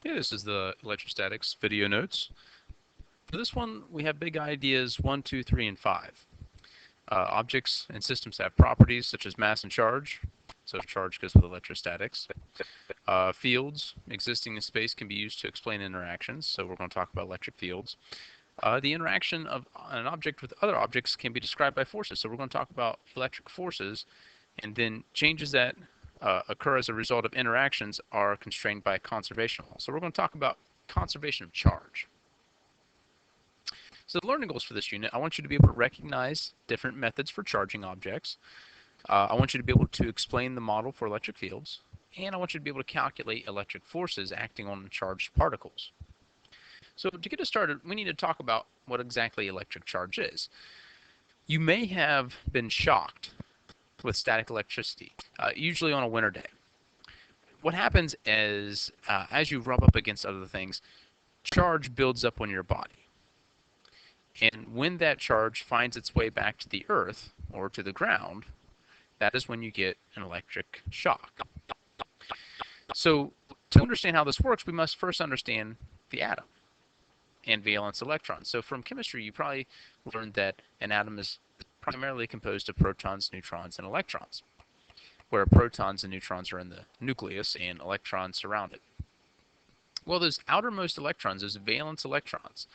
Okay, this is the Electrostatics video notes. For this one, we have big ideas 1, 2, 3, and 5. Objects and systems have properties such as mass and charge. So charge goes with electrostatics. Fields existing in space can be used to explain interactions. So we're going to talk about electric fields. The interaction of an object with other objects can be described by forces. So we're going to talk about electric forces, and then changes that occur as a result of interactions are constrained by conservation law. So we're going to talk about conservation of charge. So the learning goals for this unit, I want you to be able to recognize different methods for charging objects. I want you to be able to explain the model for electric fields, and I want you to be able to calculate electric forces acting on charged particles. So to get us started, we need to talk about what exactly electric charge is. You may have been shocked with static electricity, usually on a winter day. What happens is, as you rub up against other things, charge builds up on your body. And when that charge finds its way back to the earth or to the ground, that is when you get an electric shock. So to understand how this works, we must first understand the atom and valence electrons. So from chemistry, you probably learned that an atom is primarily composed of protons, neutrons, and electrons, where protons and neutrons are in the nucleus and electrons surround it. Well, those outermost electrons, those valence electrons,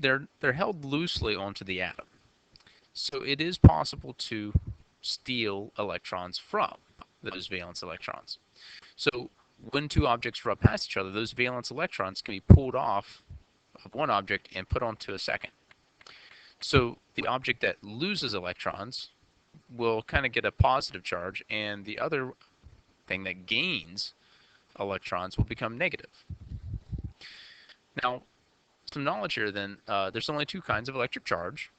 they're held loosely onto the atom. So it is possible to steal electrons from those valence electrons. So when two objects rub past each other, those valence electrons can be pulled off of one object and put onto a second. So the object that loses electrons will kind of get a positive charge, and the other thing that gains electrons will become negative. Now, some knowledge here then, there's only two kinds of electric charge,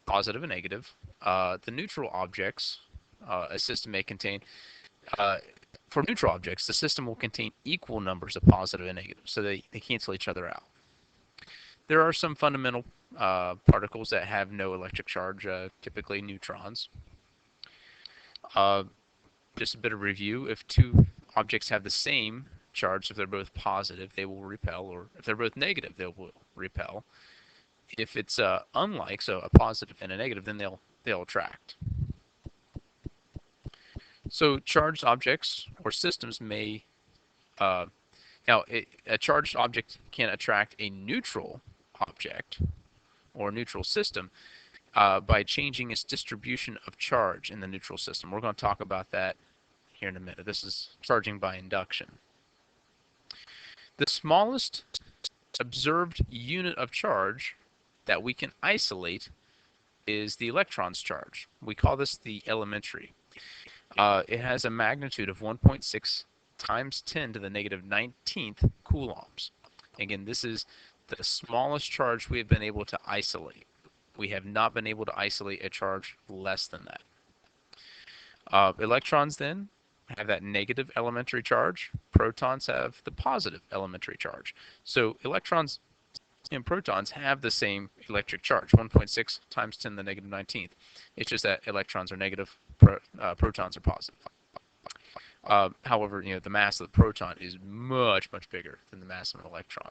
positive and negative. The neutral objects, a system may contain, for neutral objects, the system will contain equal numbers of positive and negative, so they cancel each other out. There are some fundamental particles that have no electric charge, typically neutrons. Just a bit of review, if two objects have the same charge, if they're both positive, they will repel, or if they're both negative, they will repel. If it's unlike, so a positive and a negative, then they'll attract. So charged objects or systems may, now a charged object can attract a neutral object or neutral system by changing its distribution of charge in the neutral system. We're going to talk about that here in a minute. This is charging by induction. The smallest observed unit of charge that we can isolate is the electron's charge. We call this the elementary. It has a magnitude of 1.6 times 10 to the negative 19th coulombs. Again, this is the smallest charge we have been able to isolate. We have not been able to isolate a charge less than that. Electrons then have that negative elementary charge. Protons have the positive elementary charge. So electrons and protons have the same electric charge, 1.6 times 10 to the negative 19th. It's just that electrons are negative, protons are positive. However, the mass of the proton is much, much bigger than the mass of an electron.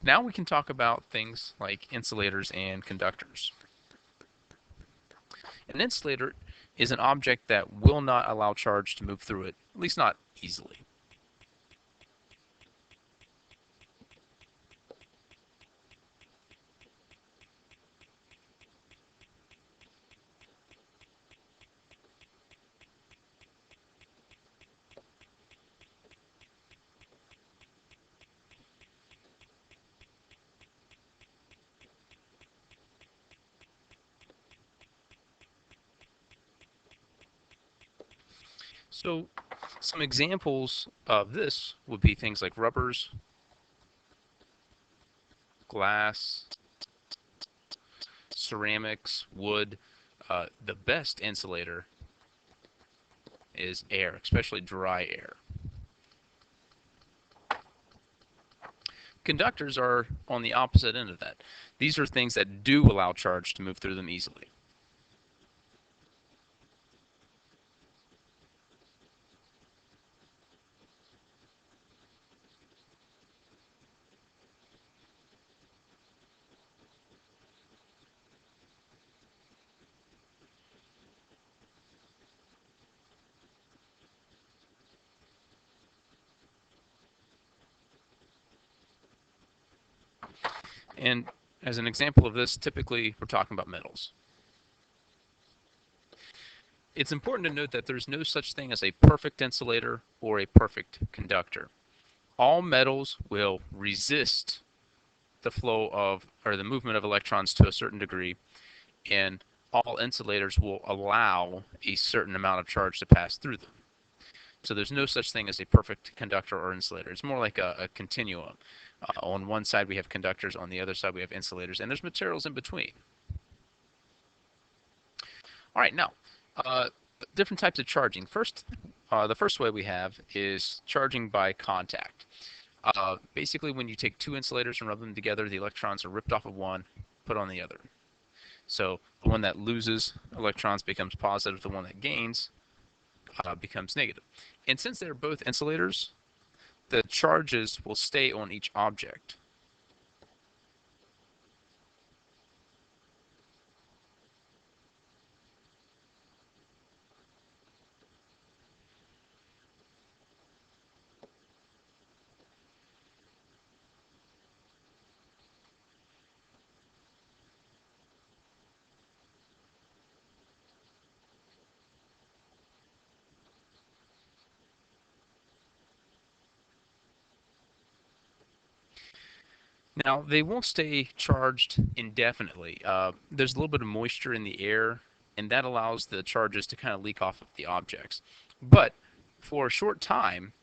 Now we can talk about things like insulators and conductors. An insulator is an object that will not allow charge to move through it, at least not easily. So some examples of this would be things like rubbers, glass, ceramics, wood. The best insulator is air, especially dry air. Conductors are on the opposite end of that. These are things that do allow charge to move through them easily. And as an example of this, typically we're talking about metals. It's important to note that there's no such thing as a perfect insulator or a perfect conductor. All metals will resist the flow of, or the movement of electrons to a certain degree, and all insulators will allow a certain amount of charge to pass through them. So there's no such thing as a perfect conductor or insulator. It's more like a continuum. On one side we have conductors, on the other side we have insulators, and there's materials in between. All right, now, uh, different types of charging. First, the first way we have is charging by contact. Basically, when you take two insulators and rub them together, the electrons are ripped off of one, put on the other. So the one that loses electrons becomes positive, the one that gains becomes negative. And since they're both insulators, the charges will stay on each object. Now, they won't stay charged indefinitely. There's a little bit of moisture in the air, and that allows the charges to kind of leak off of the objects. But for a short time,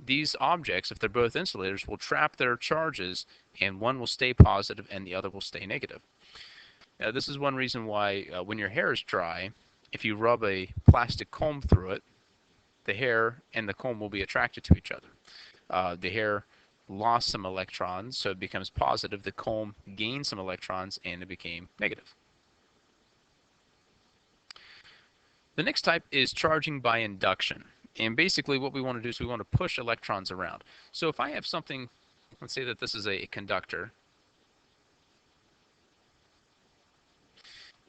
these objects, if they're both insulators, will trap their charges, and one will stay positive and the other will stay negative. Now, this is one reason why when your hair is dry, if you rub a plastic comb through it, the hair and the comb will be attracted to each other. The hair lost some electrons, so it becomes positive. The comb gained some electrons, and it became negative. The next type is charging by induction. And basically what we want to do is we want to push electrons around. So if I have something, let's say that this is a conductor,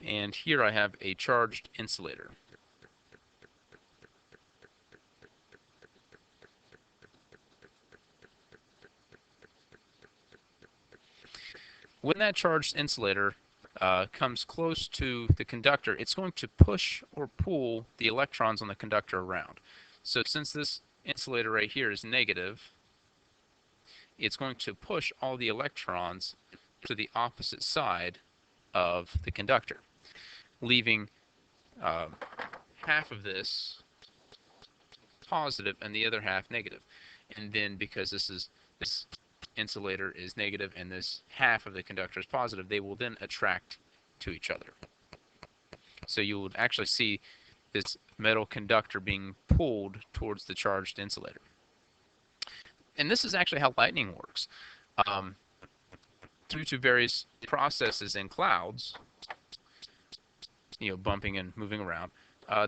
and here I have a charged insulator. When that charged insulator comes close to the conductor, it's going to push or pull the electrons on the conductor around. So since this insulator right here is negative, it's going to push all the electrons to the opposite side of the conductor, leaving uh, half of this positive and the other half negative. And then because this insulator is negative and this half of the conductor is positive, they will then attract to each other. So you would actually see this metal conductor being pulled towards the charged insulator. And this is actually how lightning works. Um, Due to various processes in clouds, bumping and moving around,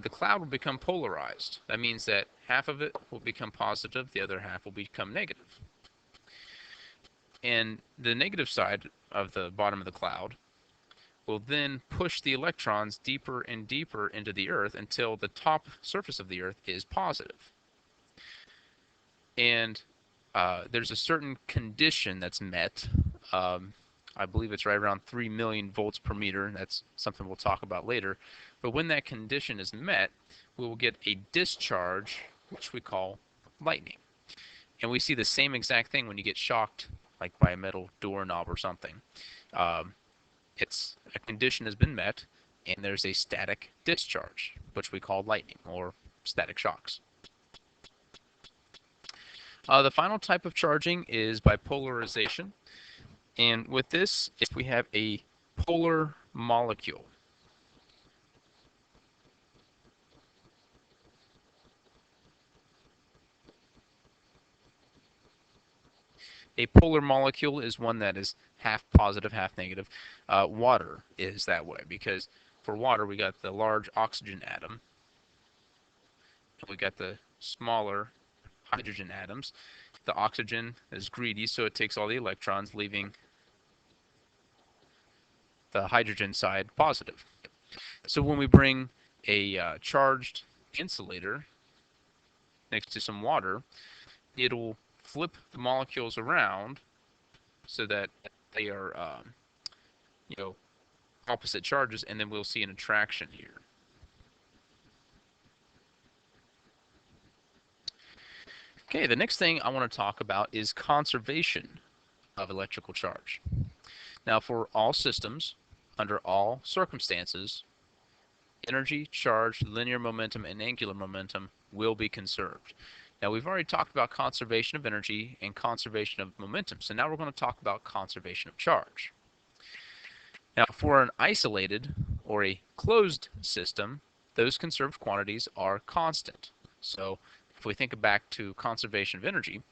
the cloud will become polarized. That means that half of it will become positive, the other half will become negative. And the negative side of the bottom of the cloud will then push the electrons deeper and deeper into the Earth until the top surface of the Earth is positive. And there's a certain condition that's met. I believe it's right around 3 million volts per meter. That's something we'll talk about later. But when that condition is met, we will get a discharge, which we call lightning. And we see the same exact thing when you get shocked, like by a metal doorknob or something. Um, it's a condition has been met, and there's a static discharge, which we call lightning or static shocks. The final type of charging is by polarization. And with this, if we have a polar molecule, a polar molecule is one that is half positive, half negative. Water is that way because for water we got the large oxygen atom, and we got the smaller hydrogen atoms. The oxygen is greedy, so it takes all the electrons, leaving the hydrogen side positive. So when we bring a charged insulator next to some water, it'll flip the molecules around so that they are, you know, opposite charges, and then we'll see an attraction here. Okay, the next thing I want to talk about is conservation of electrical charge. Now, for all systems, under all circumstances, energy, charge, linear momentum, and angular momentum will be conserved. Now, we've already talked about conservation of energy and conservation of momentum, so now we're going to talk about conservation of charge. Now, for an isolated or a closed system, those conserved quantities are constant. So if we think back to conservation of energy,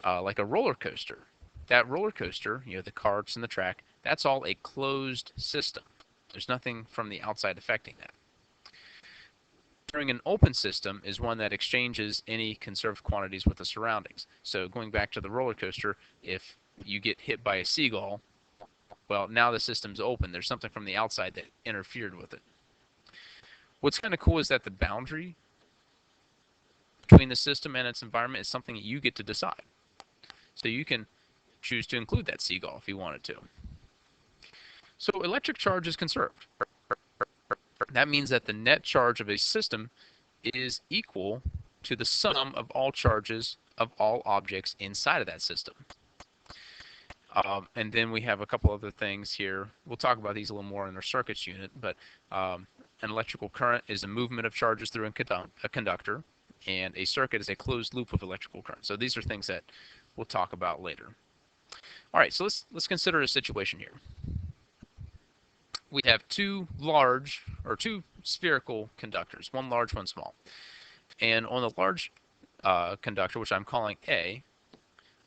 like a roller coaster, that roller coaster, the carts and the track, that's all a closed system. There's nothing from the outside affecting that. During an open system is one that exchanges any conserved quantities with the surroundings. So going back to the roller coaster, if you get hit by a seagull, well, now the system's open. There's something from the outside that interfered with it. What's kind of cool is that the boundary between the system and its environment is something that you get to decide. So you can choose to include that seagull if you wanted to. So electric charge is conserved. That means that the net charge of a system is equal to the sum of all charges of all objects inside of that system. And then we have a couple other things here. We'll talk about these a little more in our circuits unit, but an electrical current is a movement of charges through a conductor, and a circuit is a closed loop of electrical current. So these are things that we'll talk about later. All right, so let's consider a situation here. We have two spherical conductors, one large, one small. And on the large conductor, which I'm calling A,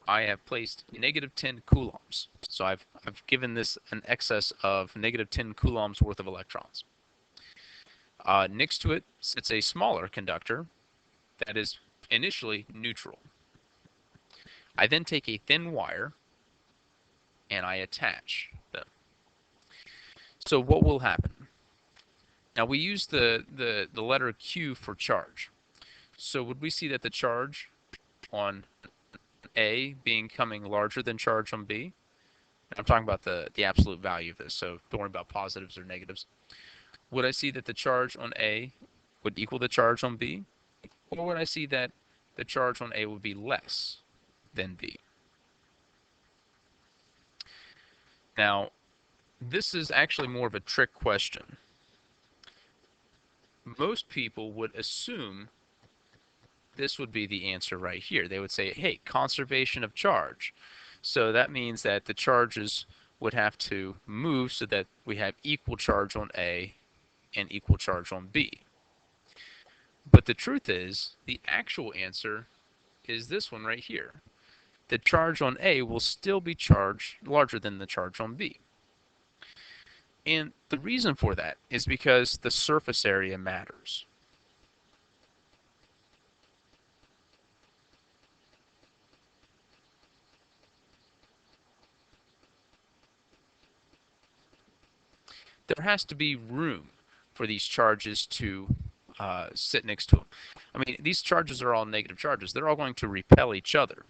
I have placed negative 10 coulombs. So I've given this an excess of negative 10 coulombs worth of electrons. Next to it sits a smaller conductor that is initially neutral. I then take a thin wire and I attach them. So what will happen? Now we use the letter Q for charge. So would we see that the charge on A becoming larger than charge on B? I'm talking about the absolute value of this, so don't worry about positives or negatives. Would I see that the charge on A would equal the charge on B? Or would I see that the charge on A would be less than B? Now, this is actually more of a trick question. Most people would assume this would be the answer right here. They would say, hey, conservation of charge. So that means that the charges would have to move so that we have equal charge on A and equal charge on B. But the truth is, the actual answer is this one right here. The charge on A will still be charged larger than the charge on B. And the reason for that is because the surface area matters. There has to be room for these charges to sit next to them. I mean, these charges are all negative charges. They're all going to repel each other.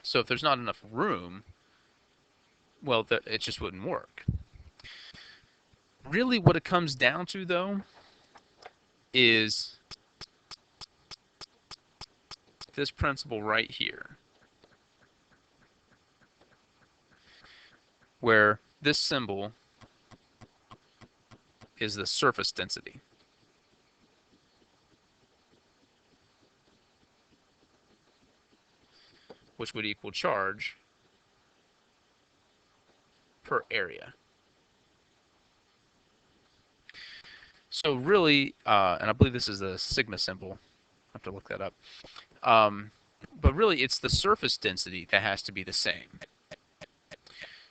So if there's not enough room, well, it just wouldn't work. Really what it comes down to, though, is this principle right here, where this symbol is the surface density. Which would equal charge per area. So really, and I believe this is the sigma symbol. I have to look that up. But really, it's the surface density that has to be the same.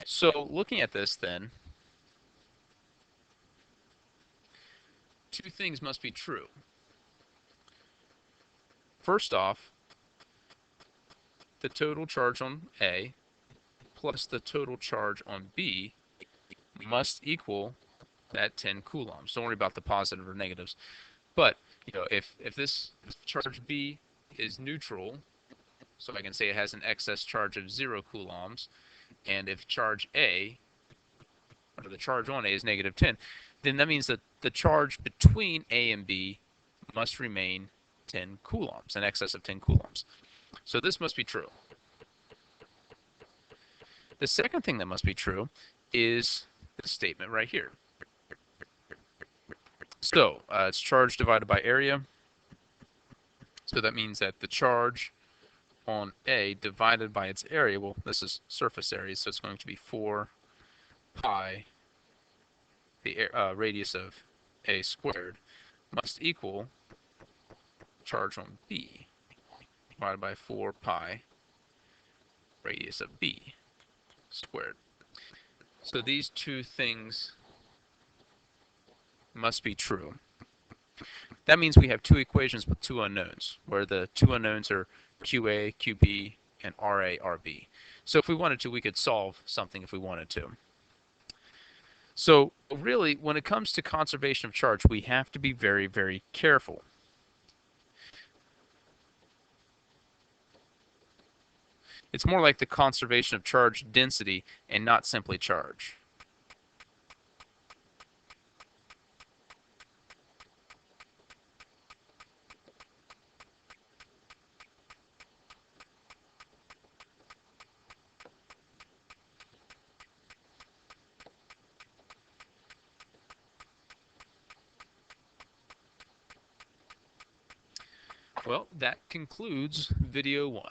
So looking at this then, two things must be true. First off, the total charge on A plus the total charge on B must equal that 10 coulombs. Don't worry about the positive or negatives. But if this charge B is neutral, so I can say it has an excess charge of 0 coulombs, And if charge A, or the charge on A is negative 10, then that means that the charge between A and B must remain 10 coulombs, in excess of 10 coulombs. So this must be true. The second thing that must be true is this statement right here. So it's charge divided by area. So that means that the charge on A divided by its area, well, this is surface area, so it's going to be 4 pi, the radius of A squared, must equal charge on B divided by 4 pi radius of B squared. So these two things must be true. That means we have two equations with two unknowns, where the two unknowns are QA, QB, and RA, RB. So if we wanted to, we could solve something if we wanted to. So really, when it comes to conservation of charge, we have to be very, very careful. It's more like the conservation of charge density and not simply charge. Well, that concludes video 1.